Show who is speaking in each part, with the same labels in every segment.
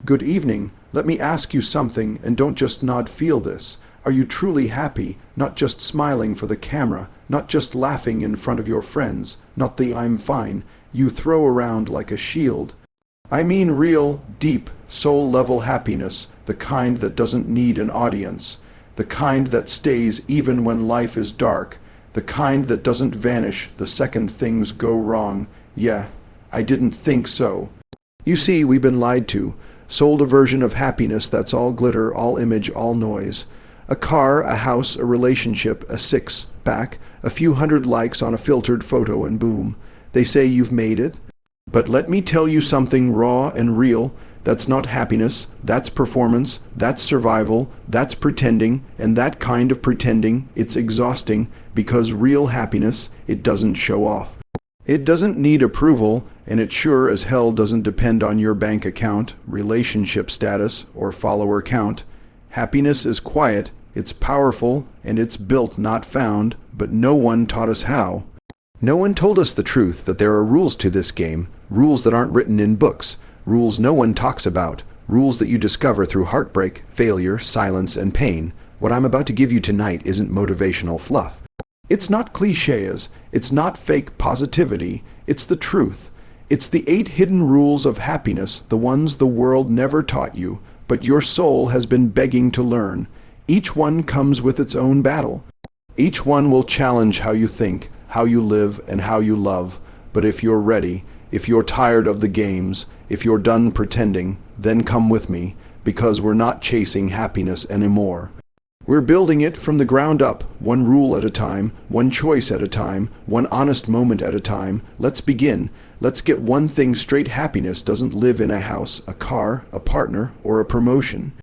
Speaker 1: Good evening. Let me ask you something, and don't just nod. Feel this. Are you truly happy, not just smiling for the camera, not just laughing in front of your friends, not the "I'm fine" you throw around like a shield? I mean real, deep, soul-level happiness, the kind that doesn't need an audience, the kind that stays even when life is dark, the kind that doesn't vanish the second things go wrong. Yeah, I didn't think so. You see, we've been lied to. Sold a version of happiness that's all glitter, all image, all noise. A car, a house, a relationship, a six-pack, a few hundred likes on a filtered photo, and boom, they say you've made it. But let me tell you something raw and real. That's not happiness, that's performance, that's survival, that's pretending, and that kind of pretending, it's exhausting, because real happiness, it doesn't show off. It doesn't need approval, and it sure as hell doesn't depend on your bank account, relationship status, or follower count. Happiness is quiet, it's powerful, and it's built, not found, but no one taught us how. No one told us the truth, that there are rules to this game, rules that aren't written in books, rules no one talks about, rules that you discover through heartbreak, failure, silence, and pain. What I'm about to give you tonight isn't motivational fluff. It's not cliches, it's not fake positivity, it's the truth. It's the 8 hidden rules of happiness, the ones the world never taught you, but your soul has been begging to learn. Each one comes with its own battle. Each one will challenge how you think, how you live, and how you love. But if you're ready, if you're tired of the games, if you're done pretending, then come with me, because we're not chasing happiness anymore. We're building it from the ground up, one rule at a time, one choice at a time, one honest moment at a time. Let's begin. Let's get one thing straight. Happiness doesn't live in a house, a car, a partner, or a promotion.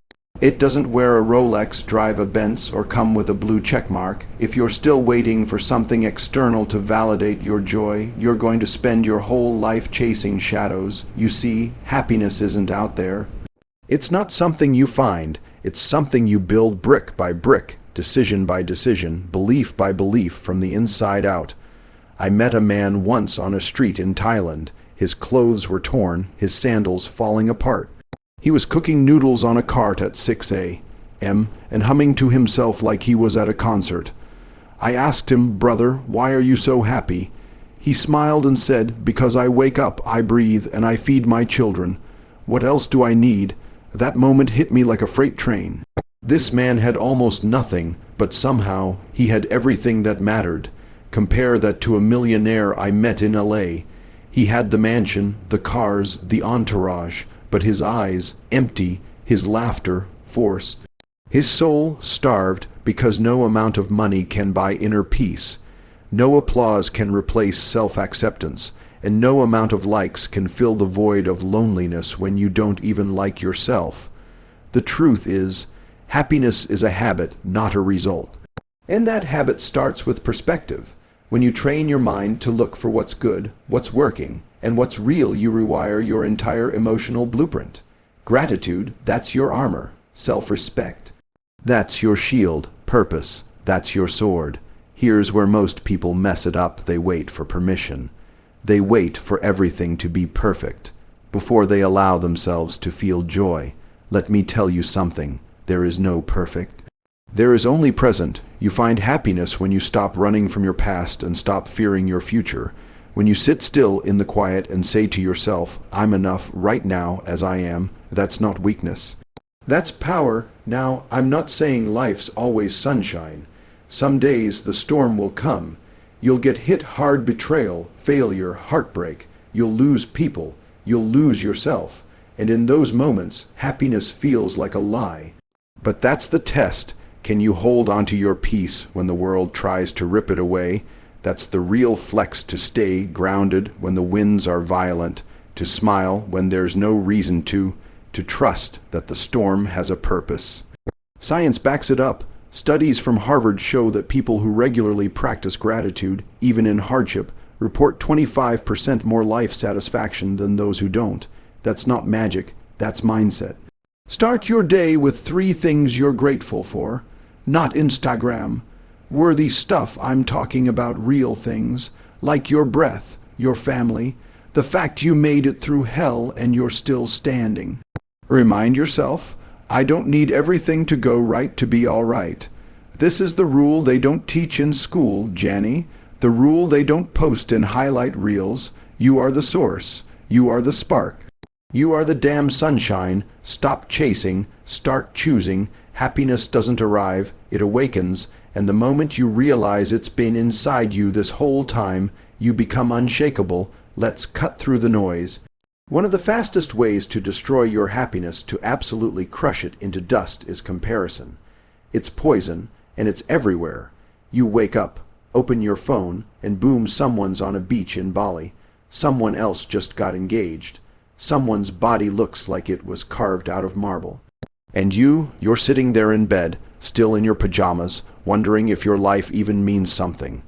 Speaker 1: It doesn't wear a Rolex, drive a Benz, or come with a blue check mark. If you're still waiting for something external to validate your joy, you're going to spend your whole life chasing shadows. You see, happiness isn't out there. It's not something you find. It's something you build brick by brick, decision by decision, belief by belief, from the inside out. I met a man once on a street in Thailand. His clothes were torn, his sandals falling apart. He was cooking noodles on a cart at 6 a.m. and humming to himself like he was at a concert. I asked him, "Brother, why are you so happy?" He smiled and said, "Because I wake up, I breathe, and I feed my children. What else do I need?" That moment hit me like a freight train. This man had almost nothing, but somehow he had everything that mattered. Compare that to a millionaire I met in LA. He had the mansion, the cars, the entourage, but his eyes empty, his laughter forced. His soul starved, because no amount of money can buy inner peace. No applause can replace self-acceptance, and no amount of likes can fill the void of loneliness when you don't even like yourself. The truth is, happiness is a habit, not a result. And that habit starts with perspective. When you train your mind to look for what's good, what's working, and what's real, you rewire your entire emotional blueprint. Gratitude, that's your armor. Self-respect, that's your shield. Purpose, that's your sword. Here's where most people mess it up. They wait for permission. They wait for everything to be perfect before they allow themselves to feel joy. Let me tell you something. There is no perfect. There is only present. You find happiness when you stop running from your past and stop fearing your future. When you sit still in the quiet and say to yourself, "I'm enough right now as I am," that's not weakness. That's power. Now, I'm not saying life's always sunshine. Some days the storm will come. You'll get hit hard, betrayal, failure, heartbreak. You'll lose people. You'll lose yourself. And in those moments, happiness feels like a lie. But that's the test. Can you hold onto your peace when the world tries to rip it away? That's the real flex, to stay grounded when the winds are violent, to smile when there's no reason to trust that the storm has a purpose. Science backs it up. Studies from Harvard show that people who regularly practice gratitude, even in hardship, report 25% more life satisfaction than those who don't. That's not magic, that's mindset. Start your day with 3 things you're grateful for. Not Instagram worthy stuff. I'm talking about real things, like your breath, your family, the fact you made it through hell and you're still standing. Remind yourself, I don't need everything to go right to be all right. This is the rule they don't teach in school, Janny. The rule they don't post in highlight reels. You are the source. You are the spark. You are the damn sunshine. Stop chasing. Start choosing. Happiness doesn't arrive. It awakens. And the moment you realize it's been inside you this whole time, you become unshakable. Let's cut through the noise. One of the fastest ways to destroy your happiness, to absolutely crush it into dust, is comparison. It's poison, and it's everywhere. You wake up, open your phone, and boom, someone's on a beach in Bali. Someone else just got engaged. Someone's body looks like it was carved out of marble. And you're sitting there in bed, still in your pajamas, wondering if your life even means something.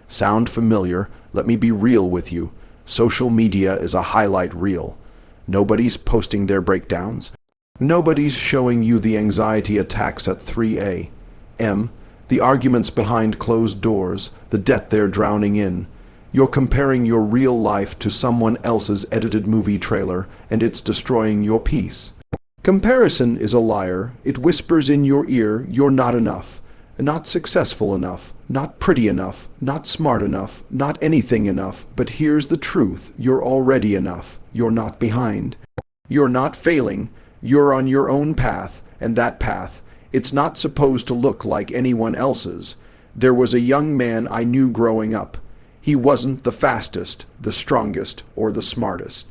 Speaker 1: Sound familiar? Let me be real with you. Social media is a highlight reel. Nobody's posting their breakdowns. Nobody's showing you the anxiety attacks at 3 a.m., the arguments behind closed doors, the debt they're drowning in. You're comparing your real life to someone else's edited movie trailer, and it's destroying your peace. Comparison is a liar. It whispers in your ear, you're not enough, not successful enough, not pretty enough, not smart enough, not anything enough. But here's the truth, you're already enough. You're not behind. You're not failing. You're on your own path, and that path, it's not supposed to look like anyone else's. There was a young man I knew growing up. He wasn't the fastest, the strongest, or the smartest.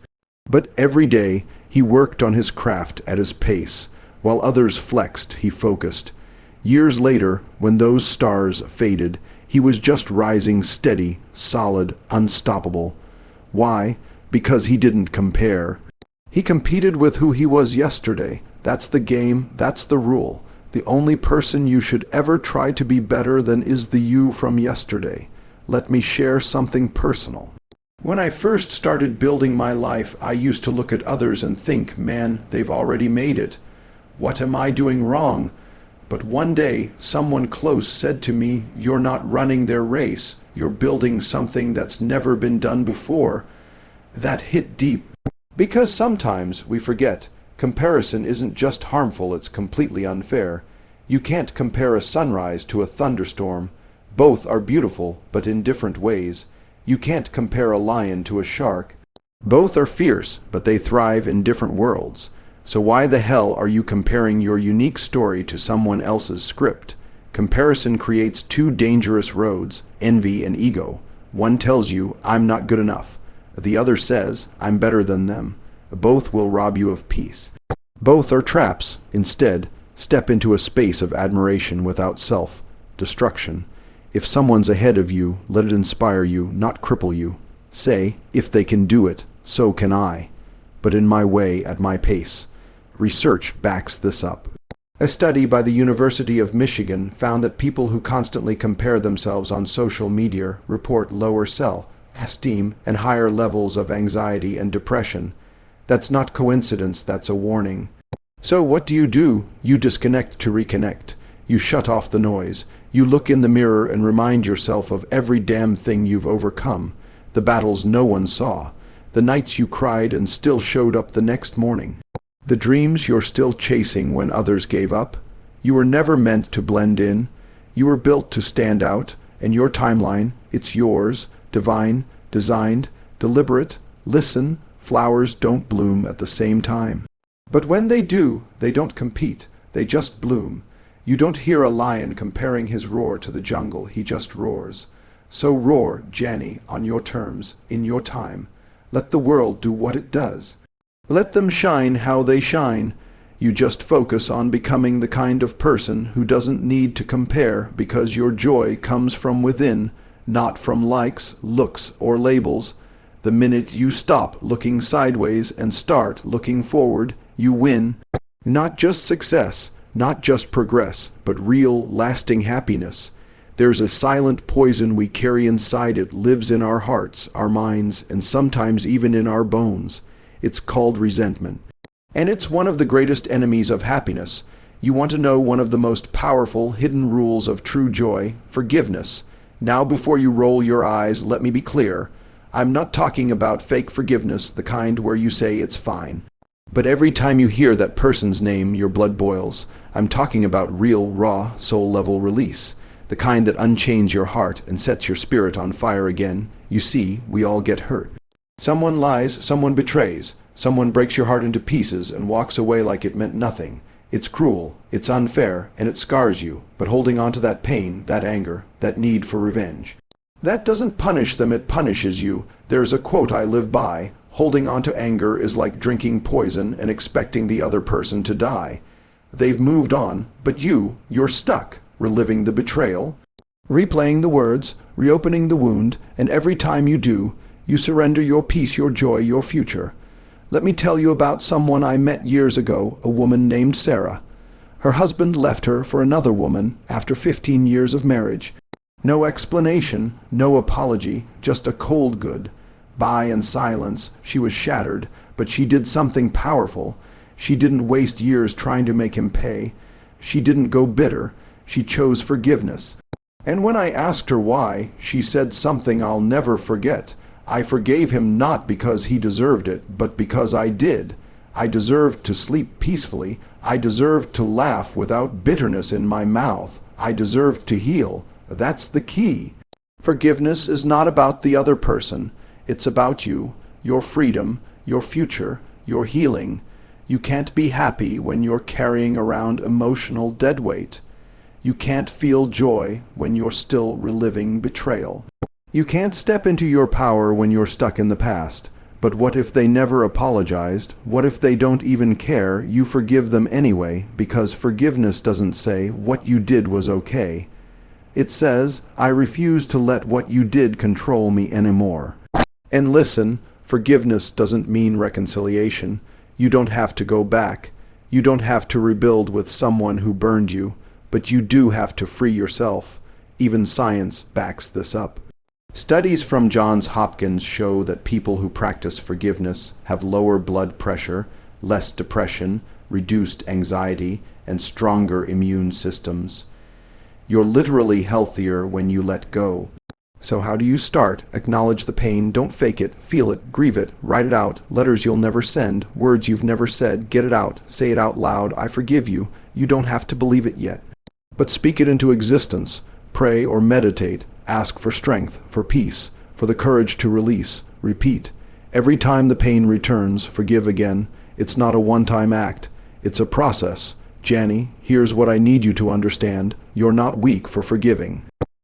Speaker 1: But every day he worked on his craft at his pace. While others flexed, he focused. Years later, when those stars faded, he was just rising steady, solid, unstoppable. Why? Because he didn't compare. He competed with who he was yesterday. That's the game, that's the rule. The only person you should ever try to be better than is the you from yesterday. Let me share something personal. When I first started building my life, I used to look at others and think, man, they've already made it. What am I doing wrong? But one day, someone close said to me, you're not running their race. You're building something that's never been done before. That hit deep. Because sometimes we forget, comparison isn't just harmful, it's completely unfair. You can't compare a sunrise to a thunderstorm. Both are beautiful, but in different ways. You can't compare a lion to a shark. Both are fierce, but they thrive in different worlds. So why the hell are you comparing your unique story to someone else's script? Comparison creates two dangerous roads, envy and ego. One tells you, I'm not good enough. The other says, I'm better than them. Both will rob you of peace. Both are traps. Instead, step into a space of admiration without self-destruction. If someone's ahead of you, let it inspire you, not cripple you. Say, if they can do it, so can I. But in my way, at my pace. Research backs this up. A study by the University of Michigan found that people who constantly compare themselves on social media report lower self-esteem and higher levels of anxiety and depression. That's not coincidence, that's a warning. So what do? You disconnect to reconnect. You shut off the noise. You look in the mirror and remind yourself of every damn thing you've overcome. The battles no one saw. The nights you cried and still showed up the next morning. The dreams you're still chasing when others gave up. You were never meant to blend in. You were built to stand out, and your timeline, it's yours, divine, designed, deliberate. Listen, flowers don't bloom at the same time. But when they do, they don't compete, they just bloom. You don't hear a lion comparing his roar to the jungle, he just roars. So roar, Janny, on your terms, in your time. Let the world do what it does. Let them shine how they shine. You just focus on becoming the kind of person who doesn't need to compare because your joy comes from within, not from likes, looks, or labels. The minute you stop looking sideways and start looking forward, you win. Not just success, not just progress, but real, lasting happiness. There's a silent poison we carry inside. It lives in our hearts, our minds, and sometimes even in our bones. It's called resentment. And it's one of the greatest enemies of happiness. You want to know one of the most powerful hidden rules of true joy? Forgiveness. Now before you roll your eyes, let me be clear. I'm not talking about fake forgiveness, the kind where you say it's fine. But every time you hear that person's name, your blood boils. I'm talking about real, raw, soul-level release, the kind that unchains your heart and sets your spirit on fire again. You see, we all get hurt. Someone lies, someone betrays, someone breaks your heart into pieces and walks away like it meant nothing. It's cruel, it's unfair, and it scars you, but holding on to that pain, that anger, that need for revenge. That doesn't punish them, it punishes you. There's a quote I live by: holding on to anger is like drinking poison and expecting the other person to die. They've moved on, but you're stuck, reliving the betrayal, replaying the words, reopening the wound, and every time you do, you surrender your peace, your joy, your future. Let me tell you about someone I met years ago, a woman named Sarah. Her husband left her for another woman after 15 years of marriage. No explanation, no apology, just a cold goodbye and silence. She was shattered, but she did something powerful. She didn't waste years trying to make him pay. She didn't go bitter. She chose forgiveness. And when I asked her why, she said something I'll never forget. I forgave him not because he deserved it, but because I did. I deserved to sleep peacefully. I deserved to laugh without bitterness in my mouth. I deserved to heal. That's the key. Forgiveness is not about the other person. It's about you, your freedom, your future, your healing. You can't be happy when you're carrying around emotional deadweight. You can't feel joy when you're still reliving betrayal. You can't step into your power when you're stuck in the past. But what if they never apologized? What if they don't even care? You forgive them anyway, because forgiveness doesn't say what you did was okay. It says, I refuse to let what you did control me anymore. And listen, forgiveness doesn't mean reconciliation. You don't have to go back. You don't have to rebuild with someone who burned you. But you do have to free yourself. Even science backs this up. Studies from Johns Hopkins show that people who practice forgiveness have lower blood pressure, less depression, reduced anxiety, and stronger immune systems. You're literally healthier when you let go. So how do you start? Acknowledge the pain, don't fake it, feel it, grieve it, write it out, letters you'll never send, words you've never said, get it out, say it out loud, I forgive you. You don't have to believe it yet. But speak it into existence. Pray or meditate. Ask for strength, for peace, for the courage to release. Repeat. Every time the pain returns, forgive again. It's not a one-time act. It's a process. Janny, here's what I need you to understand. You're not weak for forgiving.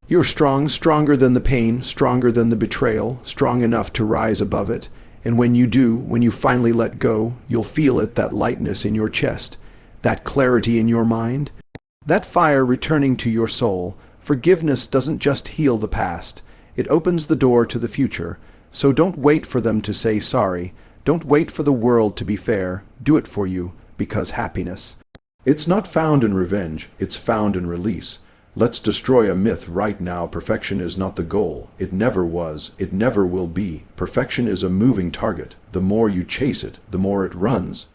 Speaker 1: You're strong, stronger than the pain, stronger than the betrayal, strong enough to rise above it. And when you do, when you finally let go, you'll feel it, that lightness in your chest, that clarity in your mind, that fire returning to your soul. Forgiveness doesn't just heal the past. It opens the door to the future. So don't wait for them to say sorry. Don't wait for the world to be fair. Do it for you, because happiness. It's not found in revenge. It's found in release. Let's destroy a myth right now. Perfection is not the goal. It never was. It never will be. Perfection is a moving target. The more you chase it, the more it runs.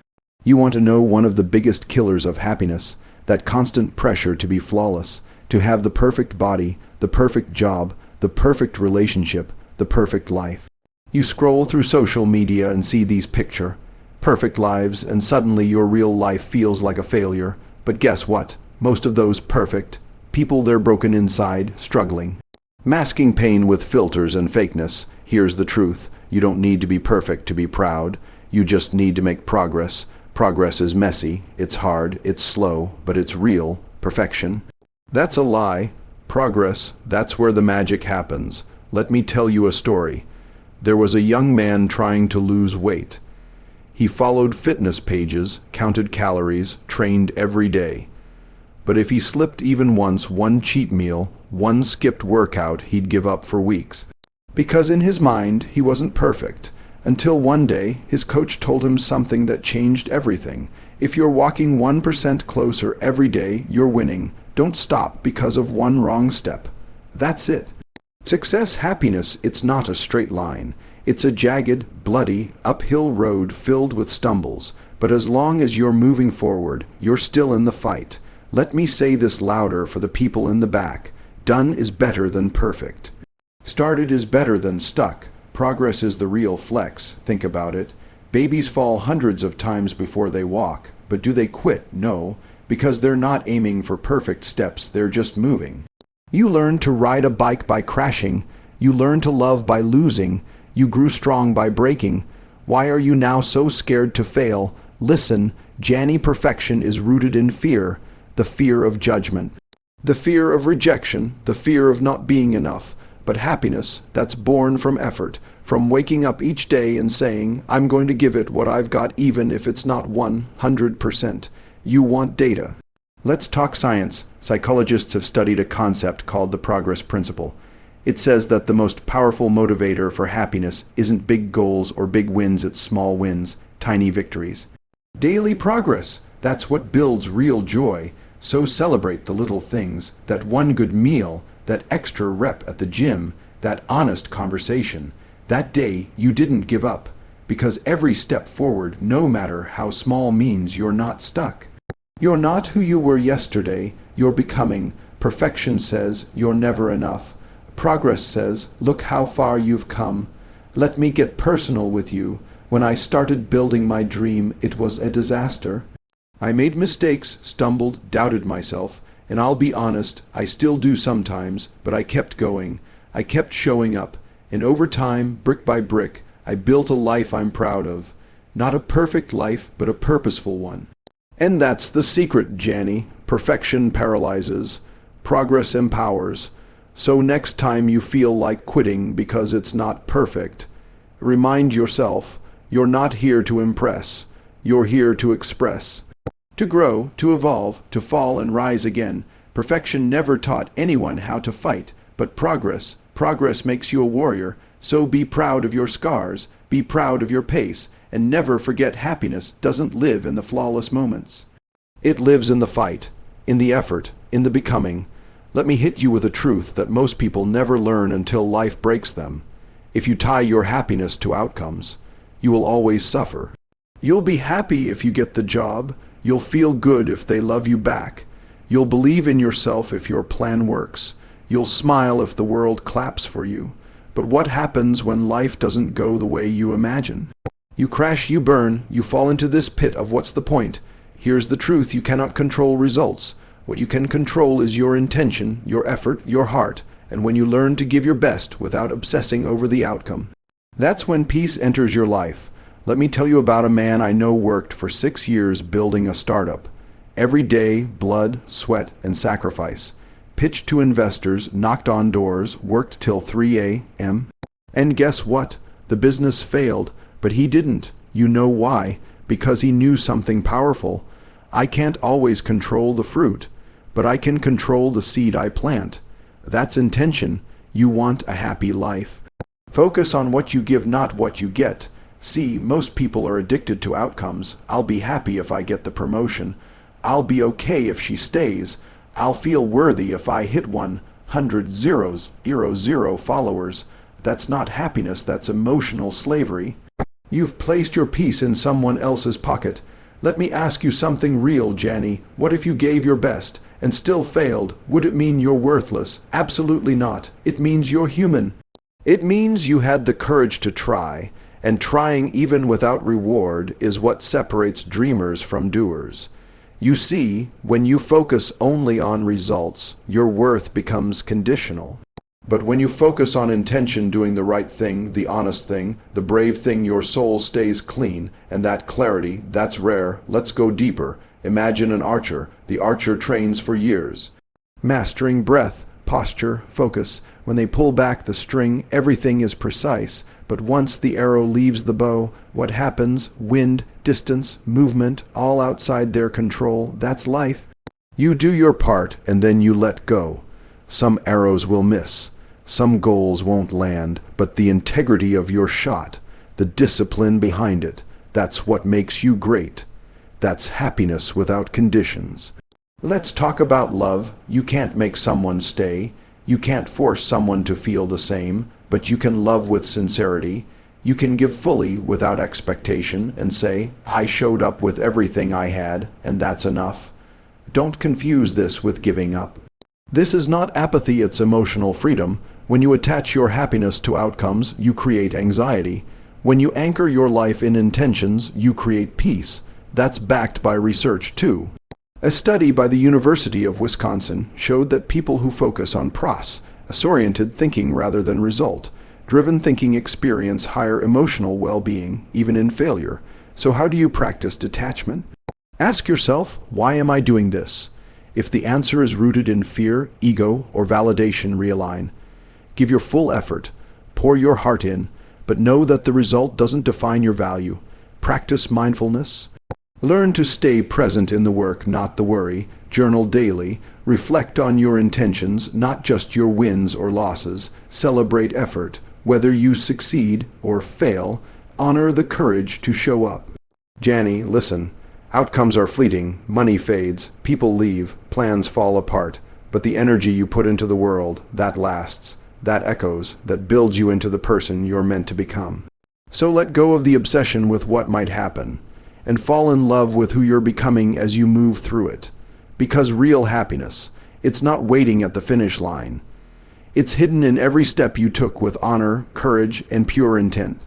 Speaker 1: You want to know one of the biggest killers of happiness? That constant pressure to be flawless, to have the perfect body, the perfect job, the perfect relationship, the perfect life. You scroll through social media and see these perfect lives, and suddenly your real life feels like a failure. But guess what? Most of those perfect people, they're broken inside, struggling, masking pain with filters and fakeness. Here's the truth. You don't need to be perfect to be proud. You just need to make progress. Progress is messy, it's hard, it's slow, but it's real. Perfection, that's a lie. Progress, that's where the magic happens. Let me tell you a story. There was a young man trying to lose weight. He followed fitness pages, counted calories, trained every day. But if he slipped even once, one cheat meal, one skipped workout, he'd give up for weeks. Because in his mind, he wasn't perfect. Until one day, his coach told him something that changed everything. If you're walking 1% closer every day, you're winning. Don't stop because of one wrong step. That's it. Success, happiness, it's not a straight line. It's a jagged, bloody, uphill road filled with stumbles. But as long as you're moving forward, you're still in the fight. Let me say this louder for the people in the back. Done is better than perfect. Started is better than stuck. Progress is the real flex. Think about it. Babies fall hundreds of times before they walk, but do they quit? No, because they're not aiming for perfect steps, they're just moving. You learn to ride a bike by crashing. You learn to love by losing. You grew strong by breaking. Why are you now so scared to fail? Listen, Janny, perfection is rooted in fear, the fear of judgment, the fear of rejection, the fear of not being enough. But happiness, that's born from effort, from waking up each day and saying, I'm going to give it what I've got even if it's not 100%. You want data. Let's talk science. Psychologists have studied a concept called the progress principle. It says that the most powerful motivator for happiness isn't big goals or big wins, it's small wins, tiny victories. Daily progress, that's what builds real joy. So celebrate the little things, that one good meal, that extra rep at the gym, that honest conversation. That day you didn't give up, because every step forward, no matter how small, means you're not stuck. You're not who you were yesterday, you're becoming. Perfection says you're never enough. Progress says, look how far you've come. Let me get personal with you. When I started building my dream, it was a disaster. I made mistakes, stumbled, doubted myself, and I'll be honest, I still do sometimes, but I kept going. I kept showing up, and over time, brick by brick, I built a life I'm proud of. Not a perfect life, but a purposeful one. And that's the secret, Janny. Perfection paralyzes. Progress empowers. So next time you feel like quitting because it's not perfect, remind yourself, you're not here to impress. You're here to express. To grow, to evolve, to fall and rise again. Perfection never taught anyone how to fight, but progress makes you a warrior. So be proud of your scars, be proud of your pace, and never forget happiness doesn't live in the flawless moments. It lives in the fight, in the effort, in the becoming. Let me hit you with a truth that most people never learn until life breaks them. If you tie your happiness to outcomes, you will always suffer. You'll be happy if you get the job. You'll feel good if they love you back. You'll believe in yourself if your plan works. You'll smile if the world claps for you. But what happens when life doesn't go the way you imagine? You crash, you burn, you fall into this pit of what's the point. Here's the truth, you cannot control results. What you can control is your intention, your effort, your heart, and when you learn to give your best without obsessing over the outcome. That's when peace enters your life. Let me tell you about a man I know worked for 6 years building a startup. Every day, blood, sweat, and sacrifice. Pitched to investors, knocked on doors, worked till 3 a.m. And guess what? The business failed, but he didn't. You know why? Because he knew something powerful. I can't always control the fruit, but I can control the seed I plant. That's intention. You want a happy life. Focus on what you give, not what you get. See, most people are addicted to outcomes. I'll be happy if I get the promotion. I'll be okay if she stays. I'll feel worthy if I hit 100 0 followers. That's not happiness, that's emotional slavery. You've placed your peace in someone else's pocket. Let me ask you something real, Janny. What if you gave your best and still failed? Would it mean you're worthless? Absolutely not. It means you're human. It means you had the courage to try, and trying even without reward is what separates dreamers from doers. You see, when you focus only on results, your worth becomes conditional. But when you focus on intention, doing the right thing, the honest thing, the brave thing, your soul stays clean, and that clarity, that's rare. Let's go deeper. Imagine an archer. The archer trains for years, mastering breath, posture, focus. When they pull back the string, everything is precise. But once the arrow leaves the bow, what happens? Wind, distance, movement, all outside their control. That's life. You do your part, and then you let go. Some arrows will miss. Some goals won't land, but the integrity of your shot, the discipline behind it, that's what makes you great. That's happiness without conditions. Let's talk about love. You can't make someone stay. You can't force someone to feel the same, but you can love with sincerity. You can give fully without expectation and say, I showed up with everything I had, and that's enough. Don't confuse this with giving up. This is not apathy, it's emotional freedom. When you attach your happiness to outcomes, you create anxiety. When you anchor your life in intentions, you create peace. That's backed by research, too. A study by the University of Wisconsin showed that people who focus on process-oriented thinking rather than result-driven thinking experience higher emotional well-being, even in failure. So how do you practice detachment? Ask yourself, why am I doing this? If the answer is rooted in fear, ego, or validation, realign. Give your full effort. Pour your heart in, but know that the result doesn't define your value. Practice mindfulness. Learn to stay present in the work, not the worry. Journal daily. Reflect on your intentions, not just your wins or losses. Celebrate effort. Whether you succeed or fail, honor the courage to show up. Janny, listen. Outcomes are fleeting, money fades, people leave, plans fall apart. But the energy you put into the world, that lasts. That echoes, that builds you into the person you're meant to become. So let go of the obsession with what might happen, and fall in love with who you're becoming as you move through it. Because real happiness, it's not waiting at the finish line. It's hidden in every step you took with honor, courage, and pure intent.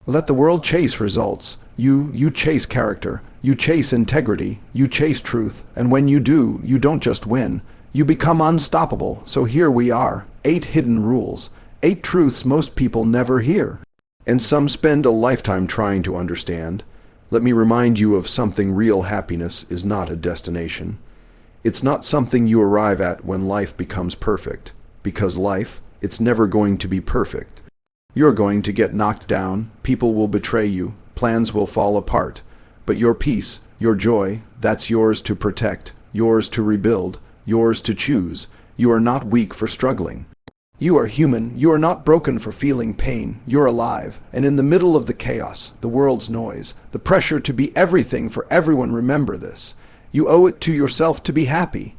Speaker 1: Let the world chase results. You chase character. You chase integrity. You chase truth. And when you do, you don't just win. You become unstoppable. So here we are. 8 hidden rules. 8 truths most people never hear. And some spend a lifetime trying to understand. Let me remind you of something: real happiness is not a destination. It's not something you arrive at when life becomes perfect. Because life, it's never going to be perfect. You're going to get knocked down, people will betray you, plans will fall apart. But your peace, your joy, that's yours to protect, yours to rebuild, yours to choose. You are not weak for struggling. You are human. You are not broken for feeling pain. You're alive. And in the middle of the chaos, the world's noise, the pressure to be everything for everyone, remember this. You owe it to yourself to be happy.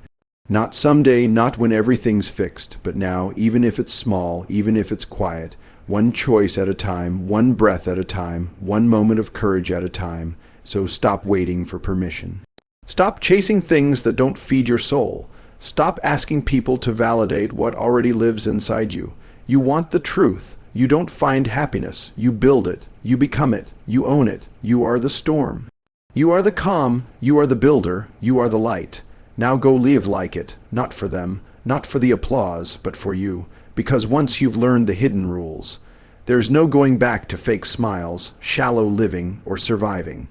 Speaker 1: Not someday, not when everything's fixed, but now, even if it's small, even if it's quiet, one choice at a time, one breath at a time, one moment of courage at a time. So stop waiting for permission. Stop chasing things that don't feed your soul. Stop asking people to validate what already lives inside you. You want the truth. You don't find happiness. You build it. You become it. You own it. You are the storm. You are the calm. You are the builder. You are the light. Now go live like it. Not for them. Not for the applause, but for you. Because once you've learned the hidden rules, there's no going back to fake smiles, shallow living, or surviving.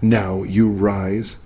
Speaker 1: Now you rise.